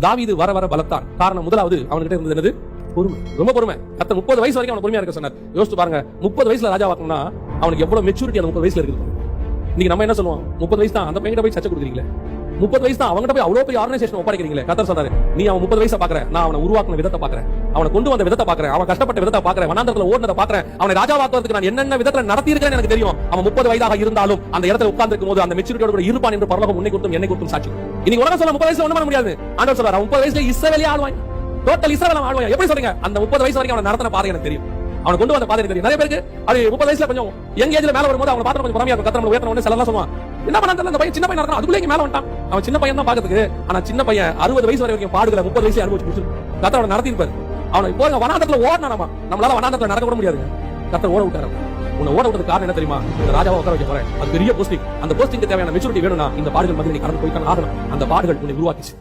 தாவீது வர வர பலத்தான். காரணம் முதலாவது அவன்கிட்ட இருந்தது என்னது? பொறுமை. ரொம்ப பொறுமை. கர்த்தர் 30 வயசு வரைக்கும் அவன் பொறுமையா இருக்க சொன்னார். யோசிச்சு பாருங்க, 30 வயசுல ராஜாவாக்கணும்னா அவனுக்கு எவ்வளவு மெச்சூரிட்டி அந்த 30 வயசுல இருக்குது. இன்னைக்கு நம்ம என்ன சொல்லுவோம்? 30 வயசு தான், அந்த பையன்கிட்ட போய் சச்சை கொடுக்குறீங்களே. 30 வயசு தான், அவங்ககிட்ட போய் அவ்வளவு பெரிய ஆர்கனைசேஷன் ஒப்படைக்கிறீங்களே. கர்த்தர் சொன்னாரு, நீ அவன் 30 வயசை பாக்குற, நான் அவனை உருவாக்குன விதத்தை பாக்குறேன், அவனை கொண்டு வந்த விதத்தை பாக்குறேன், அவன் கஷ்டப்பட்ட விதத்தை பாக்குறேன், வனாந்தரத்துல ஓடுனதை பாக்குறேன், அவனை ராஜாவாக்குறதுக்கு நான் என்னென்ன விதத்துல நடத்தி இருக்கேன்னு எனக்கு தெரியும். அவன் 30 வயதாக இருந்தாலும் அந்த இடத்துல உட்கார்ந்திருக்கும் போது அந்த மெச்சூரிட்டியோட கூட இருப்பான் என்று பரலோகம் உன்னை கொடுத்தும் என்னை கொடுத்தும் சாட்சி. இன்னைக்கு உலகம் சொல்ல 30 வயசுல ஒண்ணும் பண்ண முடியாது. ஆண்டவர் சொல்றாரு, 30 வயசுல இஸ்ரவேலே ஆளுவான், டோட்டல் இஸ்ரவேல் ஆளுவான். எப்படி சொல்றீங்க? அந்த 30 வயசு வரைக்கும் அவன் நடத்தின பாதை எனக்கு தெரியும், அவனை கொண்டு வந்த பாதை தெரியும். நிறைய பேருக்கு அது 30 வயசுல கொஞ்சம் யங் ஏஜ்ல மேல வரும்போது அவனை பார்த்து கொஞ்சம் பொறாமையா இருக்கும். கர்த்தர் உயர்த்தன உடனே சிலர்லாம் சொல்லுவான், என்ன பண்ணான் அந்த பையன், சின்ன பையன் நடத்தான், அதுக்குள்ளே இங்க மேல வந்துட்டான். அவன் சின்ன பையன் தான் பாக்கிறதுக்கு. ஆனா சின்ன பையன் 60 வயசு வரைக்கும் பாடுகளை 30 வயசுல அனுபவிச்சு முடிச்சு கர்த்தர் அவனை நடத்தி இருப்பாரு. அவனை இப்போ வனாந்தரத்துல ஓடனாமா, நம்மளால வனாந்தரத்துல நடக்க கூட முடியாது. கர்த்தர் ஓட விட்டாரு. உன்னை ஓட விட்டது காரணம் என்ன தெரியுமா? இந்த ராஜாவை உட்கார வைக்க போறேன், அது பெரிய போஸ்டிங். அந்த போஸ்டிங்க்கு தேவையான மெச்சூரிட்டி வேணும்னா இந்த பாடுகள் மத்தியில் நீ கடந்து போய்தான் ஆகணும். அந்த பாடுகள் உன்னை உருவாக்கிச்சு.